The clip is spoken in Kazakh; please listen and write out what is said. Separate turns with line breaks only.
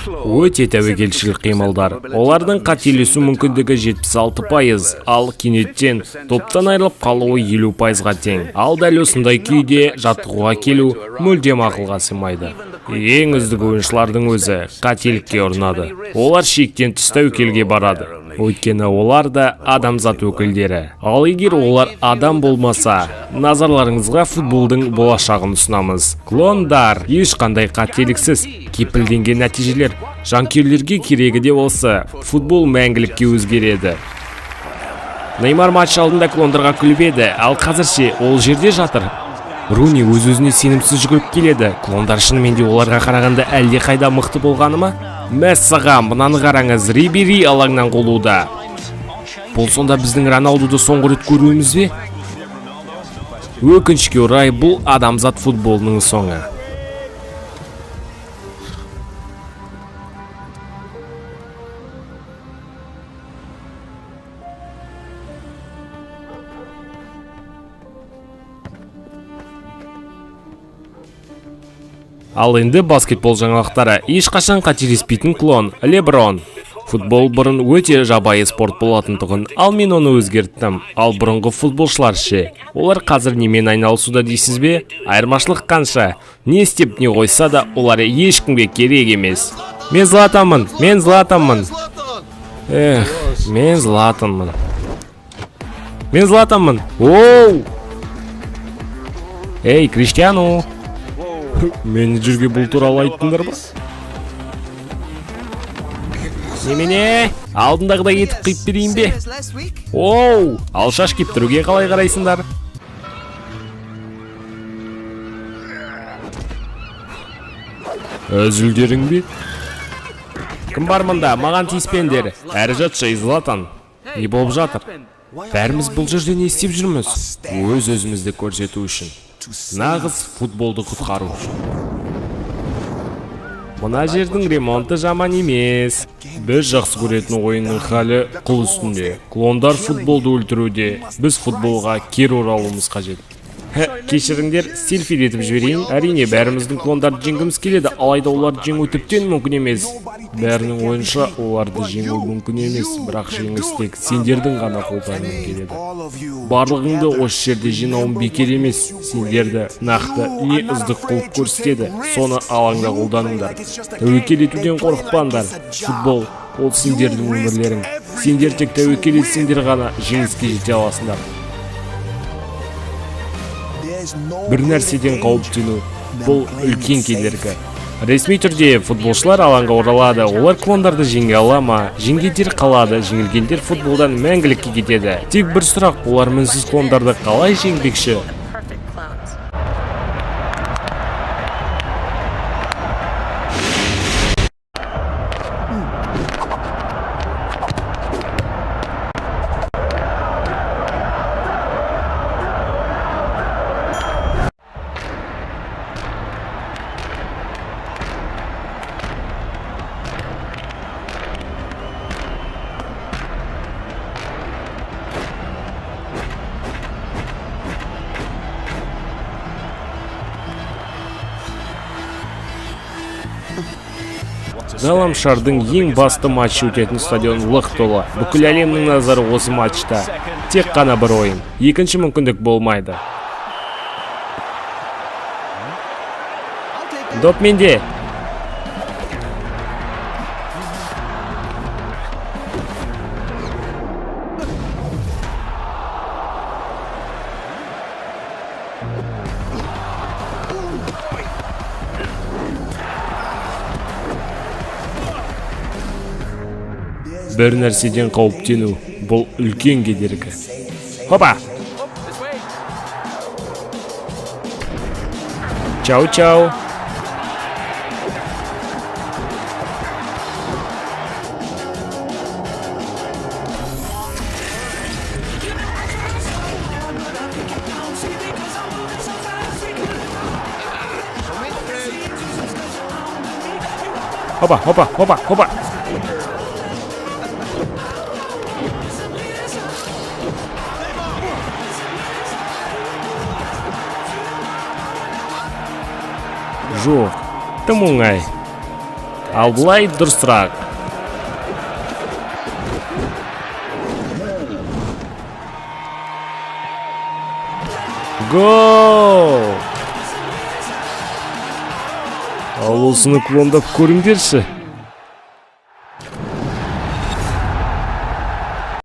Өте тәуекелшіл қимылдар. Олардың қателесу мүмкіндігі 76%, ал кенеттен топтан айырылып қалуы 50%-ға тең. Ал дәл осындай күйде жаттығуға келу мүлдем ақылға сыймайды. Ең үздік ойыншылардың өзі қателікке ұрынады. Олар шектен тыс тәуекелге барады. Өйткені олар да адамзат өкілдері. Ал егер олар адам болмаса, назарларыңызға футболдың болашағын ұсынамыз. Клондар ешқандай қателіксіз кепілденген нәтижелер. Жанкүйерлерге керегі де болса, футбол мәңгілікке өзгереді. Неймар матч алдында клондарға күліп еді, ал қазірше ол жерде жатыр. Руни өз-өзіне сенімсіз жүгіріп келеді. Клондар шынымен де оларға қарағанда әлде қайда мықты болғаны ма? Мәссаған, мынаны қараңыз, Рибери алаңнан қолуда. Бұл сонда біздің Роналдуды соңғы рет көруіміз бе? Өкінішке орай, бұл адамзат футболының соңы. Ал енді баскетбол жаңалықтары. Ешқашан қателеспейтін клон Леброн. Футбол бұрын өте жабайы спорт болатындығын, ал мен оны өзгерттім. Ал бұрынғы футболшылар ше. Олар қазір немен айналысуда дейсіз бе? Айырмашылық қанша? Не істеп не қойса да, олар ешкімге керек емес. Мен Златанмын. Мен Златанмын. Оу! Ей, Криштиану! Менеджерге бұл туралы айттыңдар ба? Немене? Алдындағыдай етіп қиып берейін бе? Оу! Ал шаш кептіруге қалай қарайсыңдар? Өзілдерің бе? Кім бар мұнда? Маған тиіспеңдер. Әрі жатшы, Златан. Не болып жатыр? Бәріміз бұл жерде не істеп жүрміз? Өз-өзімізді көрсету үшін. Нағыз футболды құтқару. Мына жердің ремонты жаман емес. Біз жақсы көретін ойынның халі қыл үстінде. Клондар футболды өлтіруде. Біз футболға кері оралуымыз қажет. Кешіріңдер, селфи етіп жіберейін. Әрине, бәріміздің клондарды жеңгіміз келеді, алайда оларды жеңу тіптен мүмкін емес. Бәрінің ойынша оларды жеңу мүмкін емес, бірақ жеңіс тек сендердің ғана қолдарынан келеді. Барлығыңды осы жерде жинауым бекер емес. Сендерді нақты не үздік қылып көрсетеді, соны алаңда қолданыңдар. Тәуекел етуден қорықпаңдар. Футбол ол сендердің өмірлерің. Сендер тек тәуекел етсеңдер ғана жеңіске жете аласыңдар. Бір нәрседен қауіптену бұл үлкен кедергі. Ресми түрде футболшылар алаңға оралады. Олар клондарды жеңе ала ма? Жеңгендер қалады, жеңілгендер футболдан мәңгілікке кетеді. Тек бір сұрақ, олар мінсіз клондарды қалай жеңбекші? Ғаламшардың ең басты матчы өтетін стадион лық толы. Бүкіл әлемнің назары осы матчта. Тек қана бір ойын. Екінші мүмкіндік болмайды. Доп менде. Бір нәрседен қауіптену бұл үлкен кедергі. Хопа! Чау-чау! Хопа, хопа, хопа, хопа! Жоқ, тым оңай. Ал былай дұрысырақ. Гол! Ал осыны клондап көріңдерші.